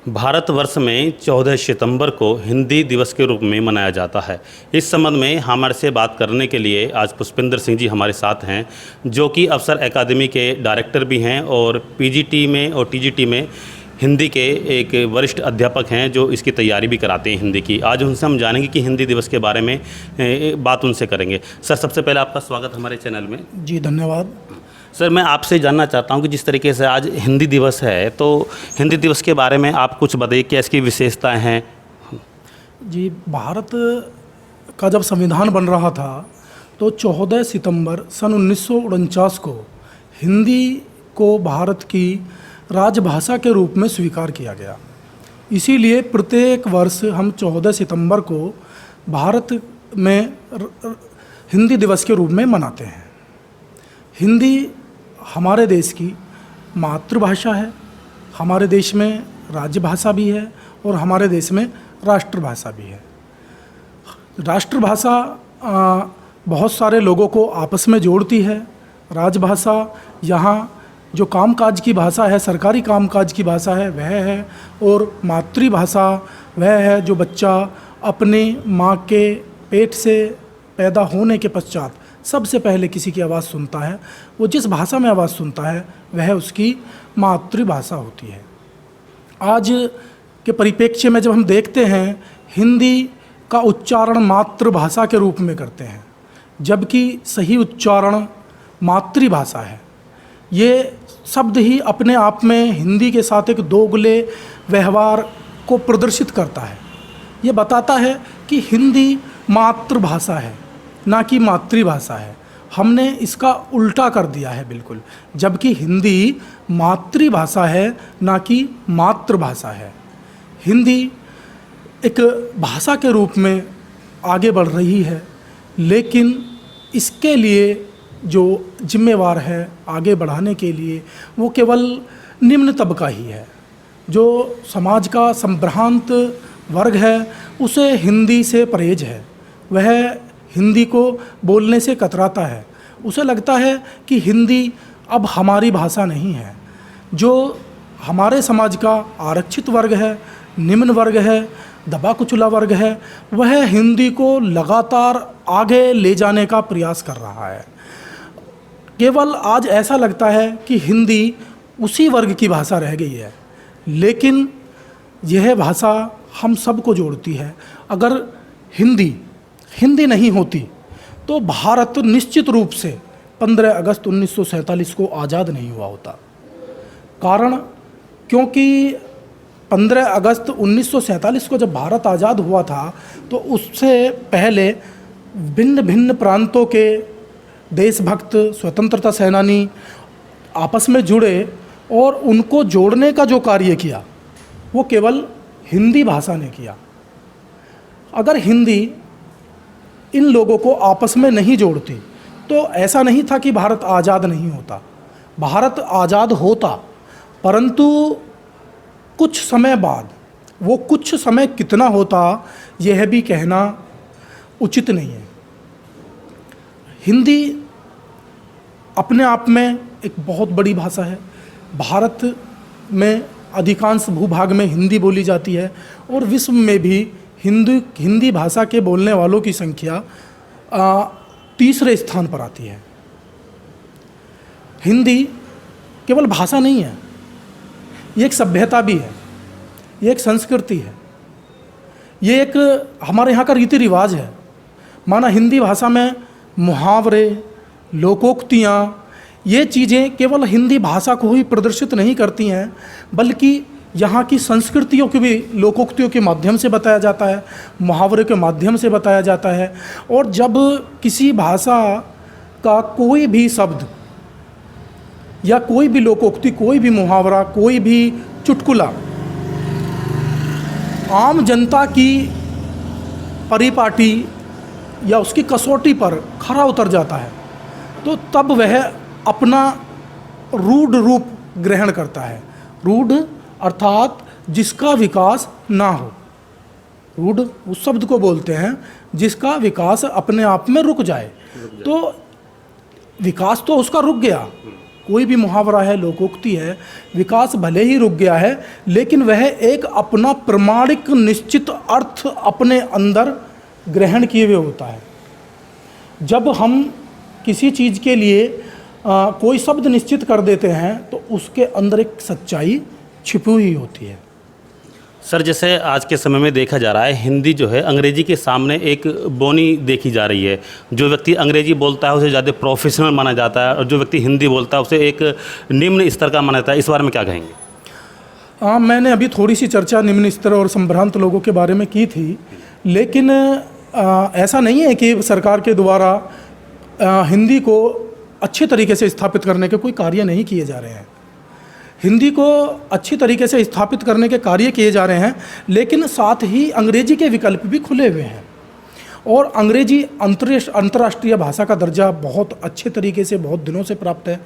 भारतवर्ष में 14 सितंबर को हिंदी दिवस के रूप में मनाया जाता है। इस संबंध में हमारे से बात करने के लिए आज पुष्पेंद्र सिंह जी हमारे साथ हैं, जो कि अफसर एकेडमी के डायरेक्टर भी हैं और पीजीटी में और टीजीटी में हिंदी के एक वरिष्ठ अध्यापक हैं, जो इसकी तैयारी भी कराते हैं हिंदी की। आज उनसे हम जानेंगे कि हिंदी दिवस के बारे में बात उनसे करेंगे। सर, सबसे पहले आपका स्वागत हमारे चैनल में। जी धन्यवाद। सर, मैं आपसे जानना चाहता हूं कि जिस तरीके से आज हिंदी दिवस है, तो हिंदी दिवस के बारे में आप कुछ बताइए, क्या इसकी विशेषताएं हैं? जी, भारत का जब संविधान बन रहा था तो 14 सितंबर सन 1949 को हिंदी को भारत की राजभाषा के रूप में स्वीकार किया गया। इसीलिए प्रत्येक वर्ष हम 14 सितंबर को भारत में हिंदी दिवस के रूप में मनाते हैं। हिंदी हमारे देश की मातृभाषा है, हमारे देश में राज्यभाषा भी है और हमारे देश में राष्ट्रभाषा भी है। राष्ट्रभाषा बहुत सारे लोगों को आपस में जोड़ती है। राजभाषा यहाँ जो कामकाज की भाषा है, सरकारी कामकाज की भाषा है, वह है, और मातृभाषा वह है जो बच्चा अपने माँ के पेट से पैदा होने के पश्चात सबसे पहले किसी की आवाज़ सुनता है। वो जिस भाषा में आवाज़ सुनता है वह उसकी मातृभाषा होती है। आज के परिप्रेक्ष्य में जब हम देखते हैं, हिंदी का उच्चारण मातृभाषा के रूप में करते हैं, जबकि सही उच्चारण मातृभाषा है। ये शब्द ही अपने आप में हिंदी के साथ एक दोगले व्यवहार को प्रदर्शित करता है। ये बताता है कि हिंदी मातृभाषा है, ना कि मातृभाषा है। हमने इसका उल्टा कर दिया है बिल्कुल, जबकि हिंदी मातृभाषा है, ना कि मातृभाषा है। हिंदी एक भाषा के रूप में आगे बढ़ रही है, लेकिन इसके लिए जो जिम्मेवार है आगे बढ़ाने के लिए, वो केवल निम्न तबका ही है। जो समाज का संभ्रांत वर्ग है उसे हिंदी से परहेज है। वह हिंदी को बोलने से कतराता है। उसे लगता है कि हिंदी अब हमारी भाषा नहीं है। जो हमारे समाज का आरक्षित वर्ग है, निम्न वर्ग है, दबा कुचला वर्ग है, वह हिंदी को लगातार आगे ले जाने का प्रयास कर रहा है। केवल आज ऐसा लगता है कि हिंदी उसी वर्ग की भाषा रह गई है, लेकिन यह भाषा हम सबको जोड़ती है। अगर हिंदी नहीं होती तो भारत निश्चित रूप से 15 अगस्त 1947 को आज़ाद नहीं हुआ होता। कारण क्योंकि 15 अगस्त 1947 को जब भारत आज़ाद हुआ था, तो उससे पहले भिन्न भिन्न प्रांतों के देशभक्त स्वतंत्रता सेनानी आपस में जुड़े और उनको जोड़ने का जो कार्य किया वो केवल हिंदी भाषा ने किया। अगर हिंदी इन लोगों को आपस में नहीं जोड़ती तो ऐसा नहीं था कि भारत आज़ाद नहीं होता। भारत आज़ाद होता, परंतु कुछ समय बाद, वो कुछ समय कितना होता यह भी कहना उचित नहीं है। हिंदी अपने आप में एक बहुत बड़ी भाषा है। भारत में अधिकांश भूभाग में हिंदी बोली जाती है और विश्व में भी हिंदी भाषा के बोलने वालों की संख्या तीसरे स्थान पर आती है। हिंदी केवल भाषा नहीं है, ये एक सभ्यता भी है, ये एक संस्कृति है, ये एक हमारे यहाँ का रीति रिवाज है। माना हिंदी भाषा में मुहावरे, लोकोक्तियाँ, ये चीज़ें केवल हिंदी भाषा को ही प्रदर्शित नहीं करती हैं, बल्कि यहाँ की संस्कृतियों को भी लोकोक्तियों के माध्यम से बताया जाता है, मुहावरे के माध्यम से बताया जाता है। और जब किसी भाषा का कोई भी शब्द या कोई भी लोकोक्ति, कोई भी मुहावरा, कोई भी चुटकुला आम जनता की परिपाटी या उसकी कसौटी पर खरा उतर जाता है, तो तब वह अपना रूढ़ रूप ग्रहण करता है। रूढ़ अर्थात जिसका विकास ना हो। रूढ़ उस शब्द को बोलते हैं जिसका विकास अपने आप में रुक जाए। तो विकास तो उसका रुक गया, कोई भी मुहावरा है, लोकोक्ति है, विकास भले ही रुक गया है लेकिन वह एक अपना प्रमाणिक निश्चित अर्थ अपने अंदर ग्रहण किए हुए होता है। जब हम किसी चीज़ के लिए कोई शब्द निश्चित कर देते हैं तो उसके अंदर एक सच्चाई छिपी हुई होती है। सर, जैसे आज के समय में देखा जा रहा है, हिंदी जो है अंग्रेजी के सामने एक बोनी देखी जा रही है। जो व्यक्ति अंग्रेजी बोलता है उसे ज़्यादा प्रोफेशनल माना जाता है और जो व्यक्ति हिंदी बोलता है उसे एक निम्न स्तर का माना जाता है। इस बारे में क्या कहेंगे? हाँ, मैंने अभी थोड़ी सी चर्चा निम्न स्तर और संभ्रांत लोगों के बारे में की थी, लेकिन ऐसा नहीं है कि सरकार के द्वारा हिंदी को अच्छे तरीके से स्थापित करने के कोई कार्य नहीं किए जा रहे हैं। हिंदी को अच्छी तरीके से स्थापित करने के कार्य किए जा रहे हैं, लेकिन साथ ही अंग्रेजी के विकल्प भी खुले हुए हैं और अंग्रेजी अंतर्राष्ट्रीय भाषा का दर्जा बहुत अच्छे तरीके से बहुत दिनों से प्राप्त है।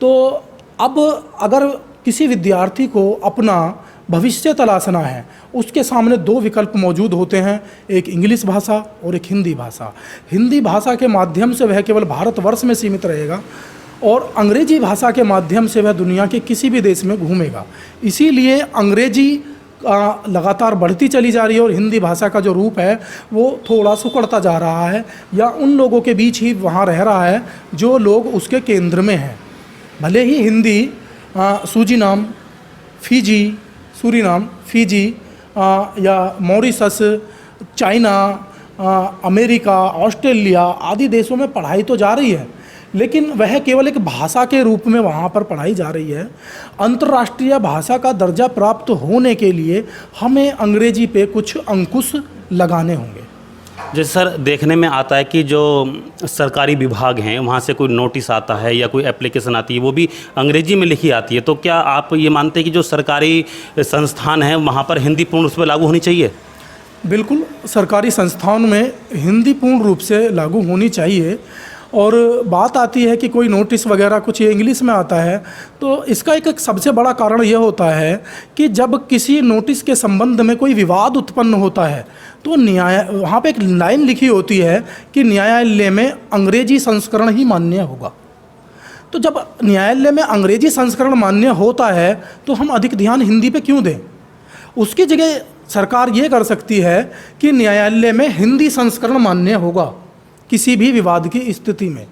तो अब अगर किसी विद्यार्थी को अपना भविष्य तलाशना है, उसके सामने दो विकल्प मौजूद होते हैं, एक इंग्लिश भाषा और एक हिंदी भाषा। हिंदी भाषा के माध्यम से वह केवल भारतवर्ष में सीमित रहेगा और अंग्रेजी भाषा के माध्यम से वह दुनिया के किसी भी देश में घूमेगा। इसीलिए अंग्रेजी लगातार बढ़ती चली जा रही है और हिंदी भाषा का जो रूप है वो थोड़ा सिकुड़ता जा रहा है या उन लोगों के बीच ही वहाँ रह रहा है जो लोग उसके केंद्र में हैं। भले ही हिंदी सूरीनाम, फिजी या मॉरिशस, चाइना, अमेरिका, ऑस्ट्रेलिया आदि देशों में पढ़ाई तो जा रही है, लेकिन वह केवल एक भाषा के रूप में वहाँ पर पढ़ाई जा रही है। अंतर्राष्ट्रीय भाषा का दर्जा प्राप्त होने के लिए हमें अंग्रेजी पे कुछ अंकुश लगाने होंगे। जैसे सर, देखने में आता है कि जो सरकारी विभाग हैं वहाँ से कोई नोटिस आता है या कोई एप्लीकेशन आती है वो भी अंग्रेजी में लिखी आती है, तो क्या आप ये मानते हैं कि जो सरकारी संस्थान हैं वहाँ पर हिंदी पूर्ण रूप से लागू होनी चाहिए? बिल्कुल, सरकारी संस्थानों में हिंदी पूर्ण रूप से लागू होनी चाहिए। और बात आती है कि कोई नोटिस वगैरह कुछ इंग्लिश में आता है, तो इसका एक सबसे बड़ा कारण यह होता है कि जब किसी नोटिस के संबंध में कोई विवाद उत्पन्न होता है तो वहाँ पे एक लाइन लिखी होती है कि न्यायालय में अंग्रेजी संस्करण ही मान्य होगा। तो जब न्यायालय में अंग्रेजी संस्करण मान्य होता है तो हम अधिक ध्यान हिंदी पे क्यों दें? उसकी जगह सरकार ये कर सकती है कि न्यायालय में हिंदी संस्करण मान्य होगा किसी भी विवाद की स्थिति में।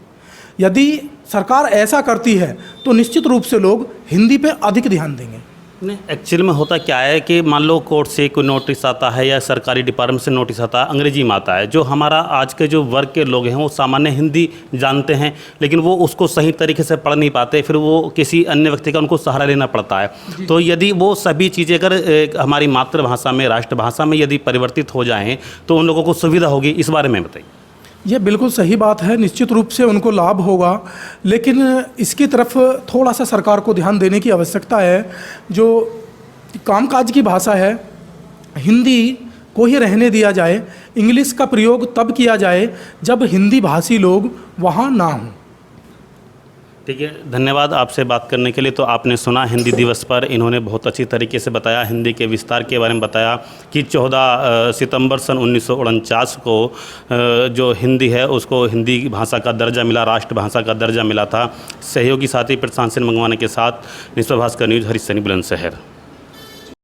यदि सरकार ऐसा करती है तो निश्चित रूप से लोग हिंदी पे अधिक ध्यान देंगे। नहीं, एक्चुअली में होता क्या है कि मान लो कोर्ट से कोई नोटिस आता है या सरकारी डिपार्टमेंट से नोटिस आता है, अंग्रेजी में आता है। जो हमारा आज के जो वर्ग के लोग हैं वो सामान्य हिंदी जानते हैं, लेकिन वो उसको सही तरीके से पढ़ नहीं पाते, फिर वो किसी अन्य व्यक्ति का उनको सहारा लेना पड़ता है। तो यदि वो सभी चीज़ें अगर हमारी मातृभाषा में, राष्ट्रभाषा में यदि परिवर्तित हो जाएँ तो उन लोगों को सुविधा होगी। इस बारे में बताइए। ये बिल्कुल सही बात है, निश्चित रूप से उनको लाभ होगा, लेकिन इसकी तरफ थोड़ा सा सरकार को ध्यान देने की आवश्यकता है। जो कामकाज की भाषा है हिंदी को ही रहने दिया जाए, इंग्लिश का प्रयोग तब किया जाए जब हिंदी भाषी लोग वहाँ ना हों। ठीक है, धन्यवाद आपसे बात करने के लिए। तो आपने सुना हिंदी दिवस पर इन्होंने बहुत अच्छी तरीके से बताया, हिंदी के विस्तार के बारे में बताया कि 14 सितंबर सन 1949 को जो हिंदी है उसको हिंदी भाषा का दर्जा मिला, राष्ट्रभाषा का दर्जा मिला था। सहयोगी साथी प्रशांत सिंह मंगवाने के साथ निष्प्रभास्कर न्यूज़, हरीश सैनी, बुलंदशहर।